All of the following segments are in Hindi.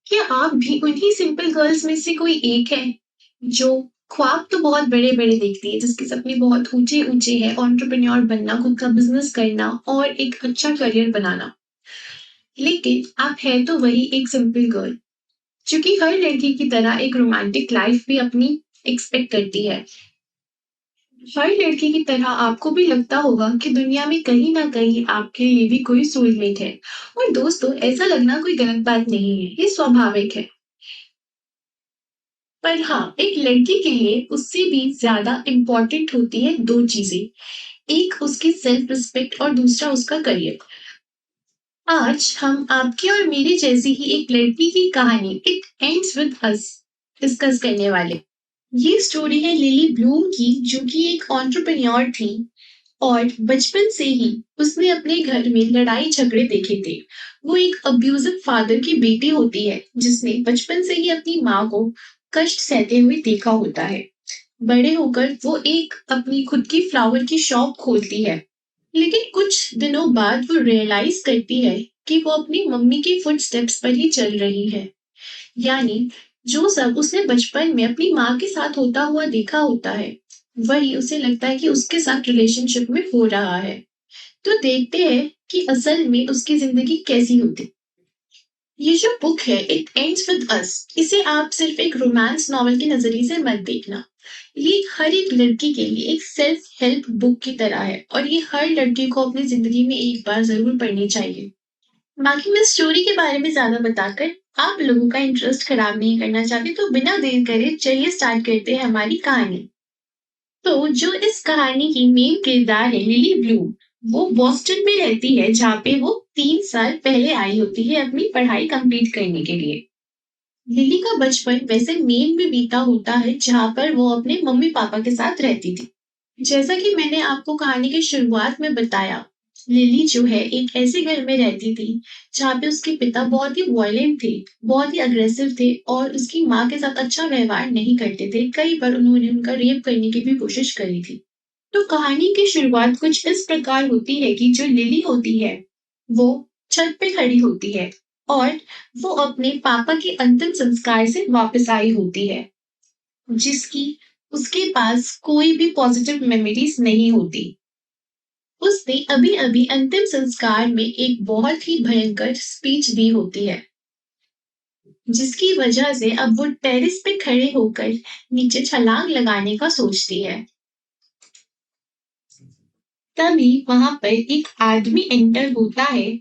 क्या आप भी उन्हीं सिंपल गर्ल्स में से कोई एक है, जो ख्वाब तो बहुत बड़े-बड़े देखती है, जिसके सपने बहुत ऊँचे-ऊँचे हैं, एंटरप्रेन्योर बनना, खुद का बिज़नेस करना और एक अच्छा करियर बनाना। लेकिन आप है तो वही एक सिंपल गर्ल, जो कि हर लड़की की तरह एक रोमांटिक लाइफ़ भी अपनी एक्सपेक्ट करती है। हर लड़की की तरह आपको भी लगता होगा कि दुनिया में कहीं न कहीं आपके लिए भी कोई सोलमेट है। और दोस्तों, ऐसा लगना कोई गलत बात नहीं है, ये स्वाभाविक है। पर हाँ, एक लड़की के लिए उससे भी ज़्यादा इम्पोर्टेंट होती है 2 चीज़ें। एक उसकी सेल्फ रिस्पेक्ट और दूसरा उसका करियर। आज हम आपकी और मेरी जैसी ही एक लड़की की कहानी it ends with us discuss करने वाले। ये स्टोरी है लिली ब्लूम की, जो कि एक एंटरप्रेन्योर थी और बचपन से ही उसने अपने घर में लड़ाई झगड़े देखे थे। वो एक अब्यूजिव फादर की बेटी होती है, जिसने बचपन से ही अपनी माँ को कष्ट सहते हुए देखा होता है। बड़े होकर वो एक अपनी खुद की फ्लावर की शॉप खोलती है, लेकिन कुछ दिनों बाद वो रियलाइज करती है कि वो अपनी मम्मी के फुटस्टेप्स पर ही चल रही है। यानी जो सब उसने बचपन में अपनी माँ के साथ होता हुआ देखा होता है, वही उसे लगता है कि उसके साथ रिलेशनशिप में हो रहा है। तो देखते हैं कि असल में उसकी जिंदगी कैसी होती। ये जो बुक है इट एंड्स विद अस, इसे आप सिर्फ एक रोमांस नॉवल के नजरिए से मत देखना। ये हर एक लड़की के लिए एक सेल्फ हेल्प बुक की तरह है और ये हर लड़की को अपनी जिंदगी में एक बार जरूर पढ़नी चाहिए। बाकी मैं स्टोरी के बारे में ज्यादा बताकर आप लोगों का इंटरेस्ट खराब नहीं करना चाहती, तो बिना देर करे चलिए स्टार्ट करते हैं हमारी कहानी। तो जो इस कहानी की मेन किरदार है लिली ब्लू, वो बॉस्टन में रहती है, जहाँ पे वो 3 साल पहले आई होती है अपनी पढ़ाई कंप्लीट करने के लिए। लिली का बचपन वैसे मेन में बीता होता है, जहाँ पर वो अपने मम्मी पापा के साथ रहती थी। जैसा कि मैंने आपको कहानी की शुरुआत में बताया, लिली जो है एक ऐसे घर में रहती थी जहाँ पे उसके पिता बहुत ही वायलेंट थे, बहुत ही अग्रेसिव थे और उसकी माँ के साथ अच्छा व्यवहार नहीं करते थे। कई बार उन्होंने उनका रेप करने की भी कोशिश करी थी। तो कहानी की शुरुआत कुछ इस प्रकार होती है कि जो लिली होती है, वो छत पे खड़ी होती है और वो अपने पापा के अंतिम संस्कार से वापस आई होती है, जिसकी उसके पास कोई भी पॉजिटिव मेमोरीज नहीं होती। उसने अभी-अभी अंतिम संस्कार में एक बहुत ही भयंकर स्पीच दी होती है, जिसकी वजह से अब वो टेरेस पे खड़े होकर नीचे छलांग लगाने का सोचती है। तभी वहां पर एक आदमी एंटर होता है,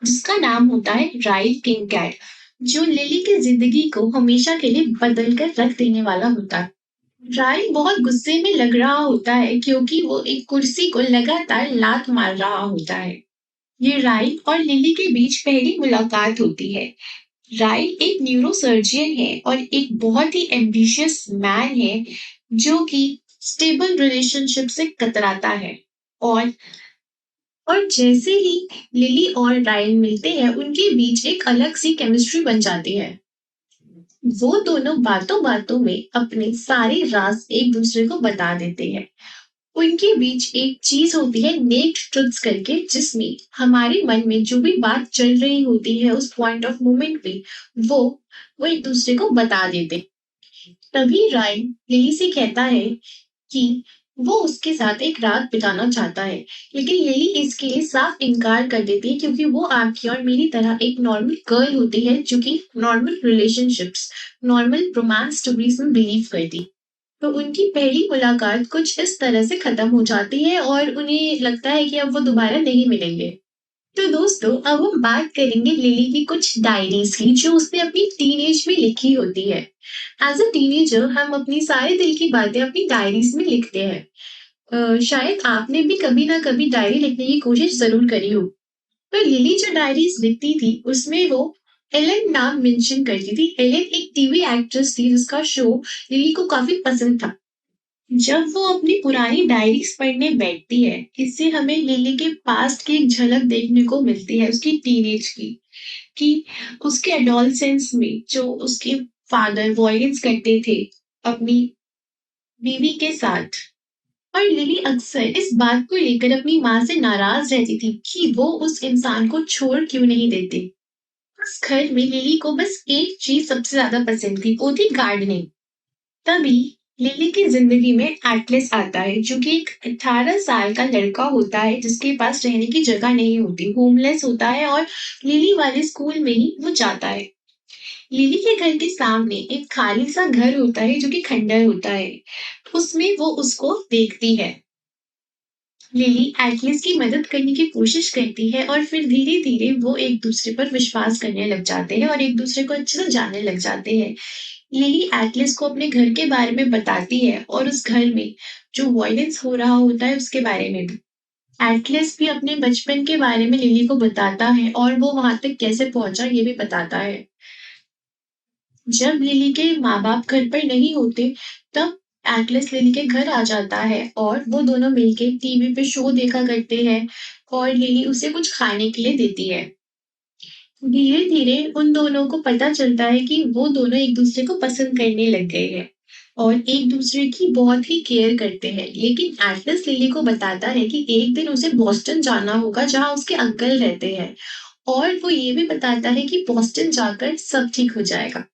जिसका नाम होता है राइट किंगकैट, जो लिली की जिंदगी को हमेशा के लिए बदल कर रख देने वाला होता है। राय बहुत गुस्से में लग रहा होता है, क्योंकि वो एक कुर्सी को लगातार लात मार रहा होता है। ये राय और लिली के बीच पहली मुलाकात होती है। राय एक न्यूरोसर्जन है और एक बहुत ही एम्बिशियस मैन है, जो कि स्टेबल रिलेशनशिप से कतराता है। और जैसे ही लिली और राय मिलते हैं, उनके बीच एक अलग सी केमिस्ट्री बन जाती है। वो दोनों बातों बातों में अपने सारे राज एक दूसरे को बता देते हैं। उनके बीच एक चीज होती है नेक्ड ट्रुथ्स करके, जिसमें हमारे मन में जो भी बात चल रही होती है उस पॉइंट ऑफ मोमेंट पे, वो एक दूसरे को बता देते। तभी रायन लिली से कहता है कि वो उसके साथ एक रात बिताना चाहता है, लेकिन लिली इसके लिए साफ इनकार कर देती है, क्योंकि वो आपकी और मेरी तरह एक नॉर्मल गर्ल होती है, जो कि normal relationships, normal romance stories में बिलीव करती। तो उनकी पहली मुलाकात कुछ इस तरह से खत्म हो जाती है और उन्हें लगता है कि अब वो दोबारा नहीं मिलेंगे। तो दोस्तों, अब हम बात करेंगे लिली की कुछ डायरीज की, जो उसने अपनी टीनेज में लिखी होती है। एज अ टीनेजर हम अपनी सारे दिल की बातें अपनी डायरीज में लिखते हैं। शायद आपने भी कभी ना कभी डायरी लिखने की कोशिश जरूर करी हो। तो लिली जो डायरीज लिखती थी, उसमें वो एलन नाम मेंशन करती थी। एलन एक टीवी एक्ट्रेस थी, जिसका शो लिली को काफी पसंद था। जब वो अपनी पुरानी डायरीज पढ़ने बैठती है, इससे हमें लिली के पास्ट की एक झलक देखने को मिलती है, उसकी टीनेज की, कि उसके एडोलसेंस में जो उसके फादर वॉयलेंस करते थे अपनी बीवी के साथ। और लिली अक्सर इस बात को लेकर अपनी माँ से नाराज रहती थी कि वो उस इंसान को छोड़ क्यों नहीं देते। उस घर में लिली को बस एक चीज सबसे ज्यादा पसंद थी, वो थी गार्डनिंग। तभी लिली की जिंदगी में एटलस आता है, जो कि एक 18 साल का लड़का होता है जिसके पास रहने की जगह नहीं होती, होमलेस होता है और लिली वाले स्कूल में ही वो जाता है। लिली के घर के सामने एक खाली सा घर होता है जो कि खंडर होता है। उसमें वो उसको देखती है। लिली एटलस की मदद करने की कोशिश करती है और फिर धीरे धीरे वो एक दूसरे पर विश्वास करने लग जाते हैं और एक दूसरे को अच्छे से जानने लग जाते हैं। लिली एटलस को अपने घर के बारे में बताती है और उस घर में जो वायलेंस हो रहा होता है उसके बारे में भी। एटलस भी अपने बचपन के बारे में लिली को बताता है और वो वहां तक कैसे पहुंचा ये भी बताता है। जब लिली के माँ-बाप घर पर नहीं होते, तब एटलस लिली के घर आ जाता है और वो दोनों मिलके टीवी पे शो देखा करते हैं और लिली उसे कुछ खाने के लिए देती है। धीरे-धीरे उन दोनों को पता चलता है कि वो दोनों एक-दूसरे को पसंद करने लग गए हैं और एक-दूसरे की बहुत ही केयर करते हैं। लेकिन एटलस लिली को बताता है कि एक दिन उसे बॉस्टन जाना होगा जहाँ उसके अंकल रहते हैं और वो ये भी बताता है कि बॉस्टन जाकर सब ठीक हो जाएगा।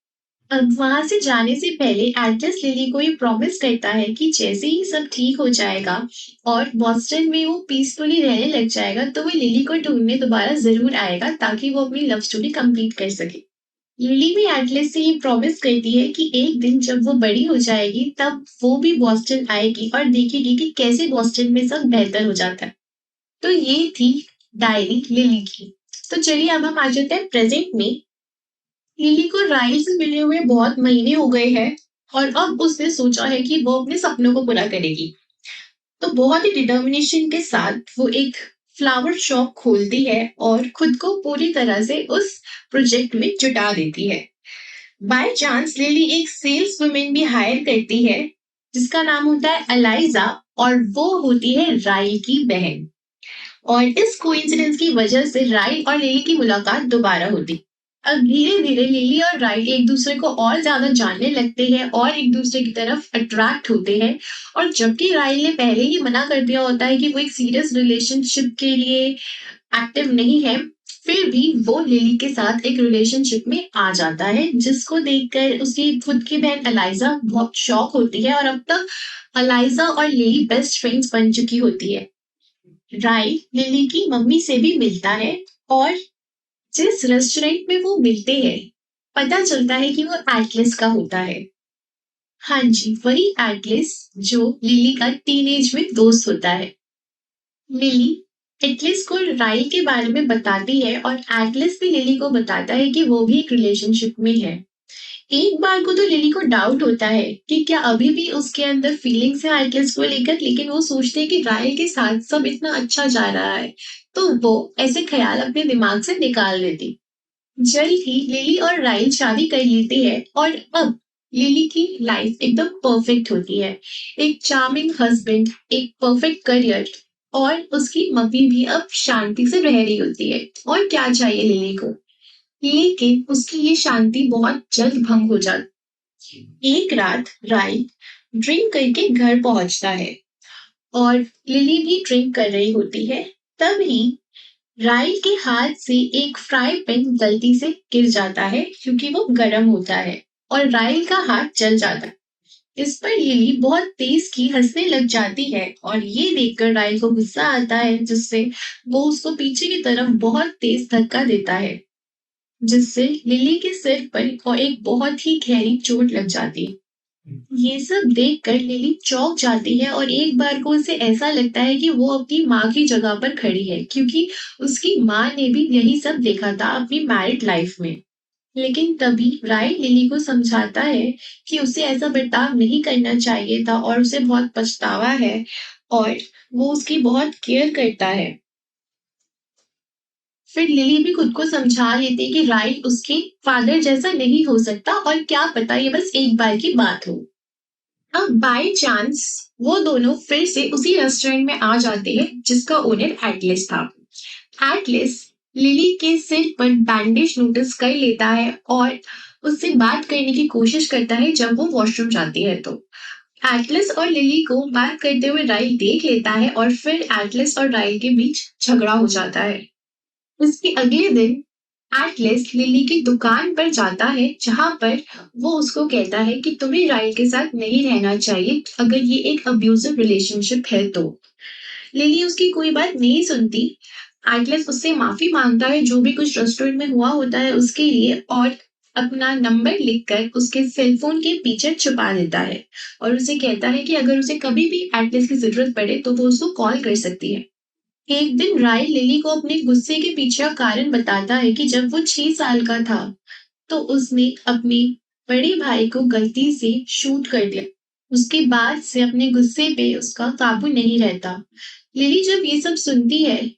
अब वहाँ से जाने से पहले एटलस लिली को ये प्रॉमिस करता है कि जैसे ही सब ठीक हो जाएगा और बॉस्टन में वो पीसफुली रहने लग जाएगा, तो वो लिली को ढूँढने दोबारा ज़रूर आएगा ताकि वो अपनी लव स्टोरी कंप्लीट कर सके। लिली भी एटलस से ये प्रॉमिस करती है कि एक दिन जब वो बड़ी हो जाएगी, तब वो भी बॉस्टन आएगी और देखेगी कि कैसे बॉस्टन में सब बेहतर हो जाता है। तो ये थी डायरी लिली की। तो चलिए अब हम आ जाते हैं प्रेज़ेंट में। लिली को राइल से मिले हुए बहुत महीने हो गए हैं और अब उसने सोचा है कि वो अपने सपनों को पूरा करेगी। तो बहुत ही डिटर्मिनेशन के साथ वो एक फ्लावर शॉप खोलती है और खुद को पूरी तरह से उस प्रोजेक्ट में जुटा देती है। बाय चांस लिली एक सेल्स वुमेन भी हायर करती है जिसका नाम होता है अलाइजा और वो होती है राइल की बहन। और इस कोइंसिडेंस की वजह से राइल और लिली की मुलाकात दोबारा होती। अब धीरे-धीरे लिली और राइल एक दूसरे को और ज़्यादा जानने लगते हैं और एक दूसरे की तरफ अट्रैक्ट होते हैं। और जबकि राइल ने पहले ही मना कर दिया होता है कि वो एक सीरियस रिलेशनशिप के लिए एक्टिव नहीं है, फिर भी वो लिली के साथ एक रिलेशनशिप में आ जाता है, जिसको देखकर उसकी खुद की बहन अलाइजा बहुत शॉक होती है और अब तक अलाइजा और लिली बेस्ट फ्रेंड्स बन चुकी होती है। राइल लिली की मम्मी से भी मिलता है और जिस रेस्टोरेंट में वो मिलते हैं, पता चलता है कि वो एटलस का होता है। हाँ जी, वही एटलस जो लिली का टीनेज में दोस्त होता है। लिली एटलस को राइल के बारे में बताती है और एटलस भी लिली को बताता है कि वो भी एक रिलेशनशिप में है। एक बार को तो लिली को डाउट होता है कि क्या अभी भी उसके अंदर फीलिंग्स है एटलस को लेकर, लेकिन वो सोचते हैं कि राइल के साथ सब इतना अच्छा जा रहा है, तो वो ऐसे ख्याल अपने दिमाग से निकाल देती। जल्द ही लिली और राइल शादी कर लेते हैं और अब लिली की लाइफ एकदम परफेक्ट होती है। एक चार्मिंग हस्बैंड, एक परफेक्ट करियर और उसकी मम्मी भी अब शांति से रह रही होती है। और क्या चाहिए लिली को? लेकिन उसकी ये शांति बहुत जल्द भंग हो जाती। एक रात राइल ड्रिंक करके घर पहुंचता है और लिली भी ड्रिंक कर रही होती है। तभी राइल के हाथ से एक फ्राई पैन गलती से गिर जाता है क्योंकि वो गर्म होता है और राइल का हाथ जल जाता है। इस पर लिली बहुत तेज की हंसने लग जाती है और ये देखकर राइल को गुस्सा आता है, जिससे वो उसको पीछे की तरफ बहुत तेज धक्का देता है, जिससे लिली के सिर पर और एक बहुत ही गहरी चोट लग जाती है। ये सब देखकर लिली चौंक जाती है और एक बार को उसे ऐसा लगता है कि वो अपनी माँ की जगह पर खड़ी है, क्योंकि उसकी माँ ने भी यही सब देखा था अपनी मैरिड लाइफ में। लेकिन तभी राय लिली को समझाता है कि उसे ऐसा बर्ताव नहीं करना चाहिए था और उसे बहुत पछतावा है और वो उसकी बहुत केयर करता है। फिर लिली भी खुद को समझा लेती है कि राय उसके फादर जैसा नहीं हो सकता और क्या पता ये बस एक बार की बात हो। अब बाय चांस वो दोनों फिर से उसी रेस्टोरेंट में आ जाते हैं जिसका ओनर एटलस था। एटलस लिली के सिर पर बैंडेज नोटिस कर लेता है और उससे बात करने की कोशिश करता है जब वो वॉशरूम जाती है तो। एटलस और लिली को बात करते हुए राइल देख लेता है और फिर एटलस और राइल के बीच झगड़ा हो जाता है। उसके अगले दिन एटलस लिली की दुकान पर जाता है जहां पर वो उसको कहता है कि तुम्हें राइल के साथ नहीं रहना चाहिए अगर ये एक अब्यूजिव रिलेशनशिप है तो। लिली उसकी कोई बात नहीं सुनती। एटलस उससे माफी मांगता है जो भी कुछ रेस्टोरेंट में हुआ होता है उसके लिए, और अपना नंबर लिखकर उसके सेल फोन के पीछे छुपा देता है और उसे कहता है कि अगर उसे कभी भी एटलस की जरूरत पड़े तो वो उसको कॉल कर सकती है। एक दिन राय लिली को अपने गुस्से के पीछे का कारण बताता है कि जब वो 6 साल का था तो उसने अपने बड़े भाई को गलती से शूट कर दिया। उसके बाद से अपने गुस्से पे उसका काबू नहीं रहता। लिली जब ये सब सुनती है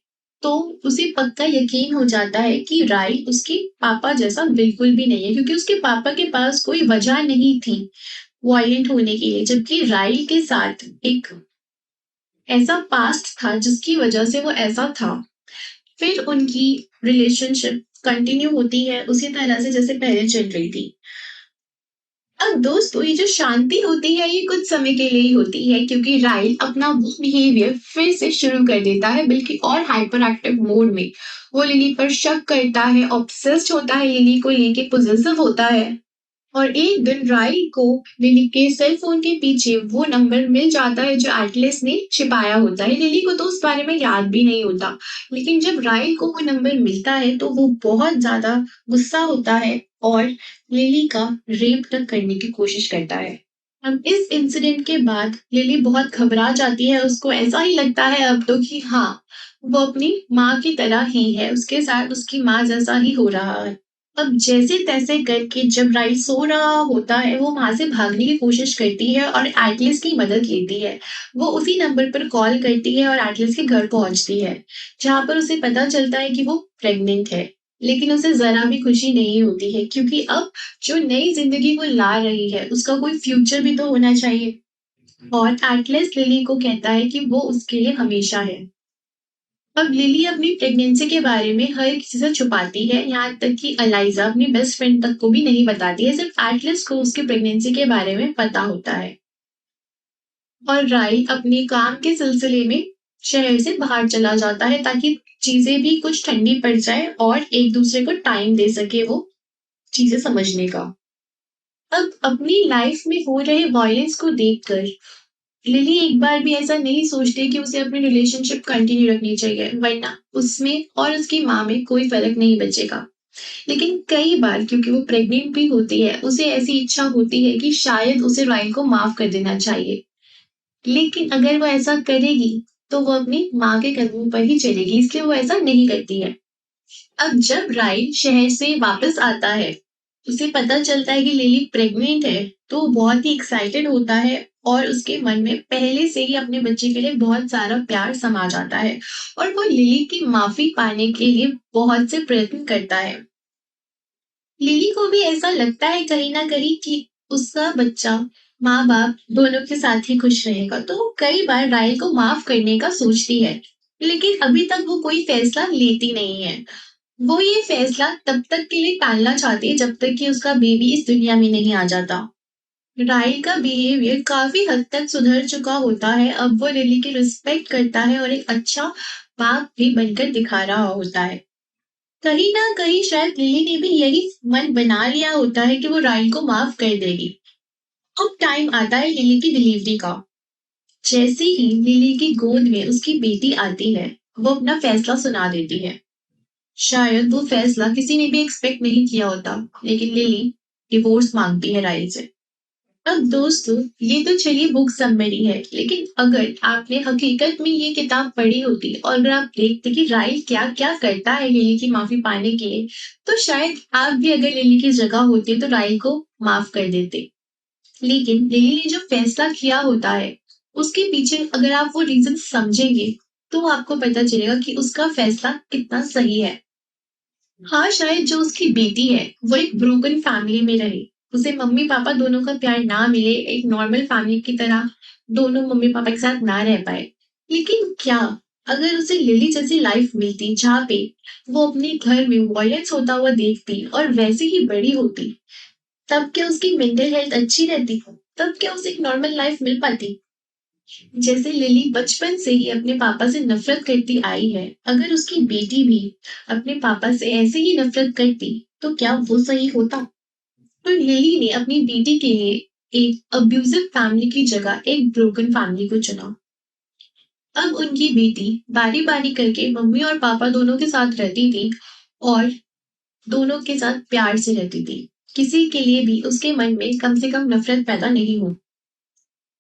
तो उसे पक्का यकीन हो जाता है कि राय उसके पापा जैसा बिल्कुल भी नहीं है, क्योंकि उसके पापा के पास कोई वजह नहीं थी वायलेंट होने के लिए, जबकि राय के साथ एक ऐसा पास्ट था जिसकी वजह से वो ऐसा था। फिर उनकी रिलेशनशिप कंटिन्यू होती है उसी तरह से जैसे पहले चल रही थी। अब दोस्तों ये जो शांति होती है ये कुछ समय के लिए ही होती है, क्योंकि राइल अपना वो बिहेवियर फिर से शुरू कर देता है, बल्कि और हाइपर एक्टिव मोड में। वो लिली पर शक करता है, ऑब्सेस्ड होता है, लिली को लेके पोजेसिव होता है। और एक दिन राइल को लिली के सेल फोन के पीछे वो नंबर मिल जाता है जो एटलस ने छिपाया होता है। लिली को तो उस बारे में याद भी नहीं होता, लेकिन जब राइल को वो नंबर मिलता है तो वो बहुत ज्यादा गुस्सा होता है और लिली का रेप तक करने की कोशिश करता है। अब इस इंसिडेंट के बाद लिली बहुत घबरा जाती है। उसको ऐसा ही लगता है अब तो कि हाँ, वो अपनी माँ की तरह ही है, उसके साथ उसकी माँ जैसा ही हो रहा है। अब जैसे-तैसे करके जब राइल सो रहा होता है, वो वहाँ से भागने की कोशिश करती है और एटलस की मदद लेती है। वो उसी नंबर पर कॉल करती है और एटलस के घर पहुँचती है, जहाँ पर उसे पता चलता है कि वो प्रेग्नेंट है। लेकिन उसे ज़रा भी खुशी नहीं होती है, क्योंकि अब जो नई ज़िंदगी वो ला रही है, उसका कोई फ्यूचर भी तो होना चाहिए। और एटलस लिली को कहता है कि वो उसके लिए हमेशा है। अब लिली अपनी प्रेगनेंसी के बारे में हर किसी से छुपाती है, यहाँ तक कि अलाइजा अपनी बेस्ट फ्रेंड तक को भी नहीं बताती है। सिर्फ एटलस को उसकी प्रेगनेंसी के बारे में पता होता है। और राई अपने काम के सिलसिले में शहर से बाहर चला जाता है ताकि चीजें भी कुछ ठंडी पड़ जाए और एक दूसरे को टाइम दे सके वो चीजें समझने का। अब अपनी लाइफ में हो रहे वायलेंस को देखकर लिली एक बार भी ऐसा नहीं सोचती कि उसे अपनी रिलेशनशिप कंटिन्यू रखनी चाहिए, वरना उसमें और उसकी माँ में कोई फर्क नहीं बचेगा। लेकिन कई बार क्योंकि वो प्रेग्नेंट भी होती है, उसे ऐसी इच्छा होती है कि शायद उसे राइल को माफ कर देना चाहिए। लेकिन अगर वो ऐसा करेगी तो वो अपनी माँ के कदमों पर ही चलेगी, इसलिए वो ऐसा नहीं करती है। अब जब राइल शहर से वापस आता है, उसे पता चलता है कि लिली प्रेग्नेंट है, तो वो बहुत ही एक्साइटेड होता है और उसके मन में पहले से ही अपने बच्चे के लिए बहुत सारा प्यार समा जाता है और वो लिली की माफी पाने के लिए बहुत से प्रयत्न करता है। लिली को भी ऐसा लगता है कहीं न कहीं कि उसका बच्चा माँ-बाप दोनों के साथ ही खुश रहेगा, तो वो कई बार राइल को माफ करने का सोचती है, लेकिन अभी तक वो कोई फैसला लेती नहीं है। वो ये फैसला तब तक के लिए टालना चाहती है जब तक कि उसका बेबी इस दुनिया में नहीं आ जाता। राइल का बिहेवियर काफी हद तक सुधर चुका होता है। अब वो लिली की रिस्पेक्ट करता है और एक अच्छा बाप भी बनकर दिखा रहा होता है। कहीं न कहीं शायद लिली ने भी यही मन बना लिया होता है कि वो राइल को माफ कर देगी। अब टाइम आता है लिली की डिलीवरी का। जैसे ही लिली की गोद में उसकी बेटी आती है, वो अपना फैसला सुना देती है। शायद वो फैसला किसी ने भी एक्सपेक्ट नहीं किया होता, लेकिन लिली डिवोर्स मांगती है राइल से। अब दोस्तों, ये तो चलिए बुक समरी है, लेकिन अगर आपने हकीकत में ये किताब पढ़ी होती और अगर आप देखते कि राइल क्या-क्या करता है लिली की माफ़ी पाने के लिए, तो शायद आप भी अगर लिली की जगह होते तो राइल को माफ़ कर देते। लेकिन लिली ने जो फैसला किया होता है, उसके पीछे अगर आप वो रीज़न समझेंगे, तो आपको पता चलेगा कि उसका फैसला कितना सही है। हाँ, शायद जो उसकी बेटी है, वो एक ब्रोकन फैमिली में रहे। उसे मम्मी-पापा दोनों का प्यार ना मिले, एक नॉर्मल फैमिली की तरह दोनों मम्मी-पापा के साथ ना रह पाए। लेकिन क्या अगर उसे लिली जैसी लाइफ मिलती जहाँ पे वो अपने घर में वॉयलेंस होता हुआ देखती और वैसे ही बड़ी होती, तब क्या उसकी मेंटल हेल्थ अच्छी रहती? तब क्या उसे एक नॉर्मल लाइफ मिल पाती? जैसे लिली बचपन से ही अपने पापा से नफ़रत करती आई है, अगर उसकी बेटी भी अपने पापा से ऐसे ही नफ़रत करती, तो क्या वो सही होता? तो लिली ने अपनी बेटी के लिए एक अब्यूज़िव फैमिली की जगह एक ब्रोकन फैमिली को चुना। अब उनकी बेटी बारी-बारी करके मम्मी और पापा दोनों के साथ रहती थी और दोनों के साथ प्यार से रहती थी। किसी के लिए भी उसके मन में कम से कम नफ़रत पैदा नहीं हुई।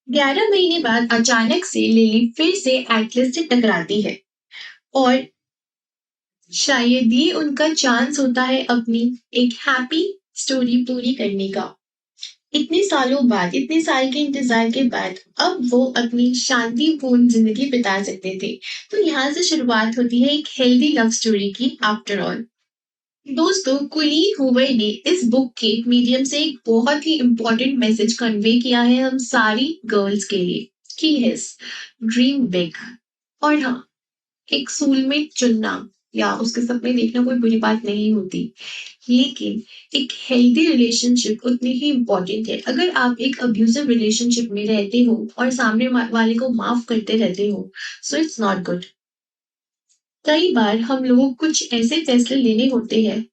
11 महीने बाद अचानक से लिली फिर से एटलस से टकराती है और शायद ये उनका चांस होता है अपनी एक हैप्पी स्टोरी पूरी करने का। इतने सालों बाद, इतने साल के इंतजार के बाद अब वो अपनी शांतिपूर्ण जिंदगी बिता सकते थे। तो यहाँ से शुरुआत होती है एक हेल्दी लव स्टोरी की आफ्टर ऑल। दोस्तों, कुलीन हूवर ने इस बुक के मीडियम से एक बहुत ही इम्पोर्टेंट मैसेज कन्वे किया है हम सारी गर्ल्स के लिए कि यस, ड्रीम बिग। और हाँ, एक सोलमेट चुनना या उसके सपने देखना कोई बुरी बात नहीं होती, लेकिन एक हेल्दी रिलेशनशिप उतनी ही इम्पोर्टेंट है। अगर आप एक अब्यूजिव रिलेशनशिप में रहते हो और सामने वाले को माफ करते रहते हो, सो इट्स नॉट गुड। कई बार हम लोगों को कुछ ऐसे फैसले लेने होते हैं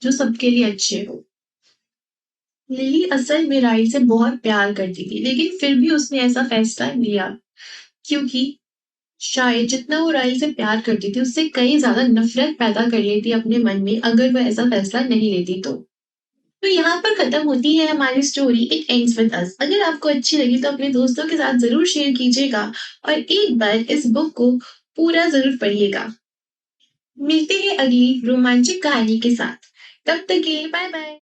जो सबके लिए अच्छे हो। लिली असल में राइट से बहुत प्यार करती थी, लेकिन फिर भी उसने ऐसा फैसला लिया क्योंकि शायद जितना वो राइल से प्यार करती थी, उससे कहीं ज़्यादा नफ़रत पैदा कर लेती अपने मन में अगर वो ऐसा फैसला नहीं लेती तो। तो यहाँ पर खत्म होती है हमारी story it ends with us. अगर आपको अच्छी लगी तो अपने दोस्तों के साथ ज़रूर शेयर कीजिएगा और एक बार इस बुक को पूरा ज़रूर पढ़िएगा। मिलते हैं अगली रोमांचक कहानी के साथ। तब तक के लिए बाय-बाय।